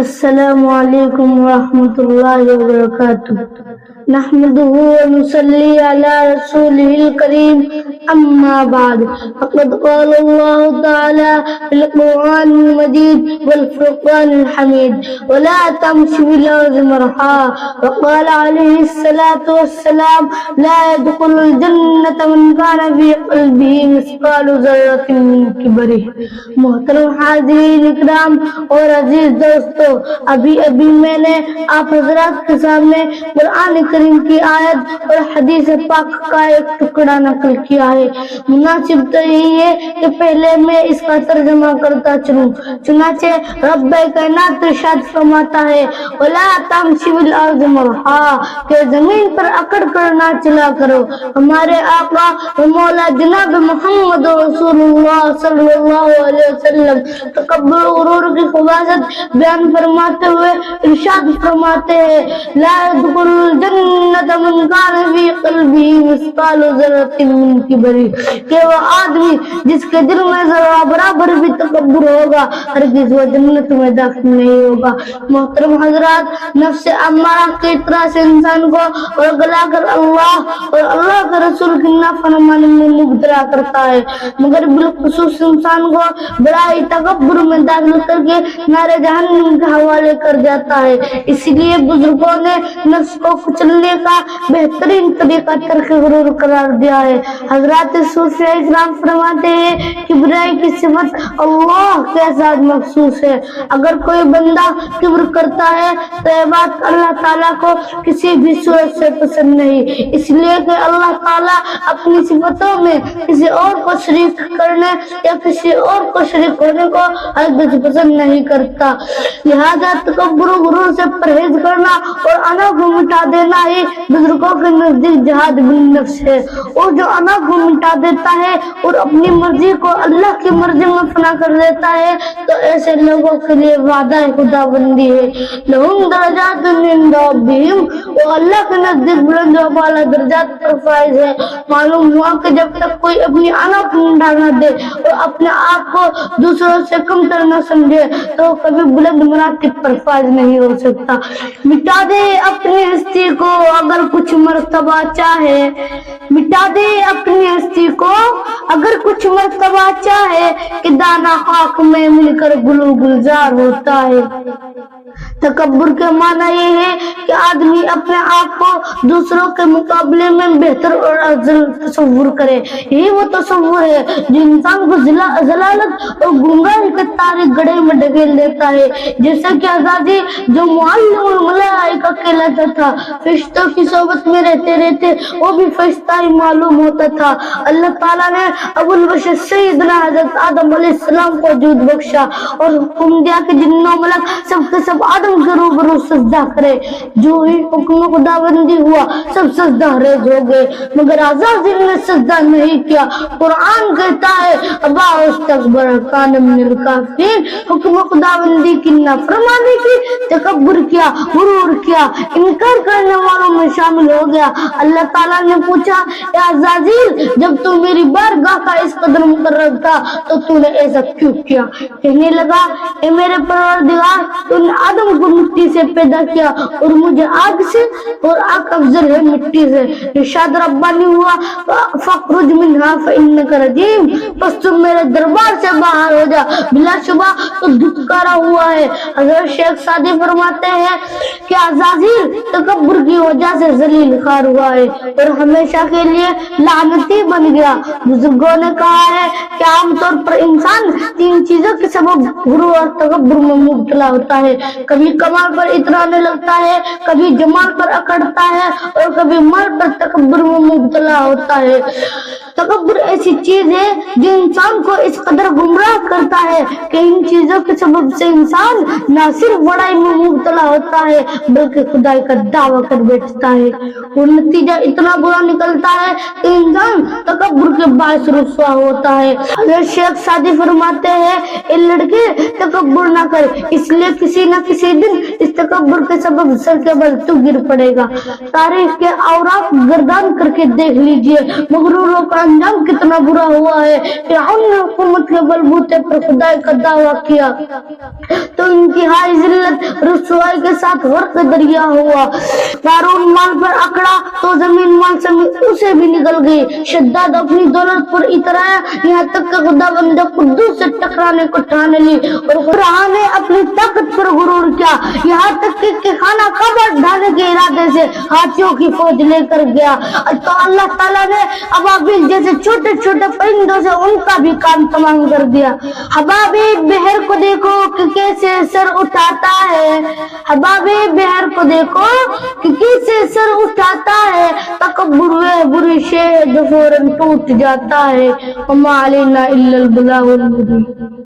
السلام علیکم ورحمۃ اللہ وبرکاتہ نحمده ونصلي على رسوله الكريم اما بعد فقد قال الله تعالى في القرآن المجيد والفرقان الحميد ولا تمش في الأرض مرحا وقال عليه الصلاة والسلام لا يدخل الجنة من كان في قلبه مثقال ذرة من كبر. محترم حاضرین اکرام اور عزیز دوستو، ابھی میں نے آپ حضرات کے سامنے قرآن کریم کی آیت اور حدیث پاک کا ایک ٹکڑا نقل کیا ہے۔ مناسب تو یہی ہے کہ پہلے میں اس کا ترجمہ کرتا چلوں۔ چنانچہ رب کائنات ارشاد فرماتا ہے وَلَا تَمْشِ فِي الْأَرْضِ مَرْحًا، کہ زمین پر اکڑ کر نہ چلا کرو۔ ہمارے آقا و مولا جناب محمد رسول اللہ صلی اللہ علیہ وسلم تکبر غرور کی خباثت بیان فرماتے ہوئے ارشاد فرماتے ہیں لا يدخل الجنة من كان في قلبه مثقال ذرة من كبر، کہ وہ آدمی جس کے دل میں ذرہ برابر بھی تکبر ہوگا ہرگز وہ جنت میں داخل نہیں ہوگا۔ محترم حضرات، نفس امارہ کی طرح سے انسان کو ورگلا کر اللہ اور اللہ کے رسول کی نافرمانی میں مبتلا کرتا ہے، مگر بالخصوص انسان کو بڑائی تکبر میں داخل کر کے نارے جہنم کے حوالے کر جاتا ہے۔ اسی لیے بزرگوں نے نفس کو کچلنے کا بہترین طریقہ ترک غرور قرار دیا ہے۔ حضرات صوفیاء اکرام فرماتے ہیں کہ برائی کی صفت اللہ کے ساتھ مخصوص ہے۔ اگر کوئی بندہ کبر کرتا ہے تو یہ بات اللہ تعالیٰ کو کسی بھی صورت سے پسند نہیں، اس لیے کہ اللہ تعالیٰ اپنی صفتوں میں کسی اور کو شریک کرنے یا کسی اور کو شریک ہونے کو ہرگز پسند نہیں کرتا۔ لہذا تکبر و غرور سے پرہیز کرنا اور انا کو مٹا دینا ہی بزرگوں کے نزدیک جہاد بالنفس ہے، اور جو انا کو مٹا دیتا ہے اور اپنی مرضی کو اللہ کی مرضی میں فنا کر دیتا ہے تو ایسے لوگوں کے لیے وعدہ خدا بندی ہے لہم درجات عند ربہم، وہ اللہ کے نزدیک بلند و بالا درجات پر فائز ہے۔ معلوم ہوا کہ جب تک کوئی اپنی انا کو مٹا نہ دے اور اپنے آپ کو دوسروں سے کم تر نہ سمجھے تو کبھی بلند مراتب پر فائز نہیں ہو سکتا۔ مٹا دے اپنی ہستی کو اگر کچھ مرتبہ چاہے، مٹا دے اپنی ہستی کو اگر کچھ مرتبہ چاہے، کہ دانا خاک میں مل کر گلو گلزار ہوتا ہے۔ تکبر کے معنی یہ ہے کہ آدمی اپنے آپ کو دوسروں کے مقابلے میں بہتر اور افضل تصور کرے۔ یہی وہ تصور ہے جو انسان کو ضلالت اور گمراہی کے تاریک گڑھے میں ڈھکیل دیتا ہے۔ جیسا کہ عزازی جو معلم الملائکہ کہلاتا تھا، فرشتوں کی صحبت میں رہتے رہتے وہ بھی فرشتہ ہی معلوم ہوتا تھا۔ اللہ تعالیٰ نے ابو البشر سیدنا حضرت آدم علیہ السلام کو وجود بخشا اور حکم دیا کہ جن و ملک سب کے سب آدم کے روبرو سجدہ کرے۔ جو ہی حکم خداوندی ہوا سب سجدہ ریز ہو گئے، مگر عزازیل نے سجدہ نہیں کیا۔ قرآن کہتا ہے ابا استکبر کان من الکافرین، حکم خداوندی کی نافرمانی کی، تکبر کیا، غرور کیا، انکار کرنے والوں میں شامل ہو گیا۔ اللہ تعالیٰ نے پوچھا اے عزازیل، جب تو میری بارگاہ کا اس قدر مقرر تھا تو تو نے ایسا کیوں کیا؟ کہنے لگا اے میرے پروردگار، تو نے آدم کو مٹی سے پیدا کیا اور مجھے آگ سے، اور آگ افضل ہے مٹی سے۔ ارشاد ربانی ہوا فاخرج منہا فانک رجیم، پس تم میرے دربار سے باہر ہو جا، بلا شبہ تو دھتکارا ہوا ہے۔ حضرت شیخ سعدی فرماتے ہیں کہ عزازیل تکبر کی وجہ سے ذلیل خوار ہوا ہے اور ہمیشہ کے لیے لعنتی بن گیا۔ بزرگوں نے کہا ہے کہ عام طور پر انسان تین چیزوں کے سبب غرور اور تکبر میں مبتلا ہوتا ہے، کبھی کمال پر اترانے لگتا ہے، کبھی جمال پر اکڑتا ہے اور کبھی مال پر تکبر میں مبتلا ہوتا ہے۔ تکبر ایسی چیز ہے جو انسان کو اس قدر گمراہ کرتا ہے کہ ان چیزوں کے سبب سے انسان نہ صرف بڑائی میں مبتلا ہوتا ہے بلکہ خدائی کا دعویٰ کر بیٹھتا ہے، اور نتیجہ اتنا برا نکلتا ہے کہ انسان تکبر کے باعث رسوا ہوتا ہے۔ حضرت شیخ سعدی فرماتے ہیں اے لڑکے تکبر نہ کر، اس لیے کسی نہ کسی دن اس تکبر کے سبب سر کے بل تو گر پڑے گا۔ تاریخ کے اوراق گردان کر کے دیکھ لیجئے مغروروں کا انجام کتنا برا ہوا ہے۔ فرعون نے حکومت کے بلبوتے پر خدائی کا دعویٰ کیا تو انتہائی ذلت رسوائی کے ساتھ غرق دریا ہوا۔ قارون مال پر اکڑا تو زمین مال سمیت اسے بھی نگل گئی۔ شداد اپنی دولت پر اترایا یہاں تک کہ خدا بند قدوس سے ٹکرانے کو ٹھان لی، اور قرآن نے اپنی طاقت پر غرور کیا، یہاں تک کہ خانہ کعبہ ڈھانے کے ارادے سے ہاتھیوں کی فوج لے کر گیا۔ تو اللہ تعالیٰ نے ابابیل جیسے چھوٹے چھوٹے پرندوں سے ان کا بھی کام تمام کر دیا۔ حبابی بحر کو دیکھو کہ کیسے سر اٹھاتا ہے، حبابی بحر کو دیکھو کہ کیسے سر اٹھاتا ہے، تکبر وہ بری شے جو فوراً ٹوٹ جاتا ہے۔ وما علینا الا البلاغ المبین۔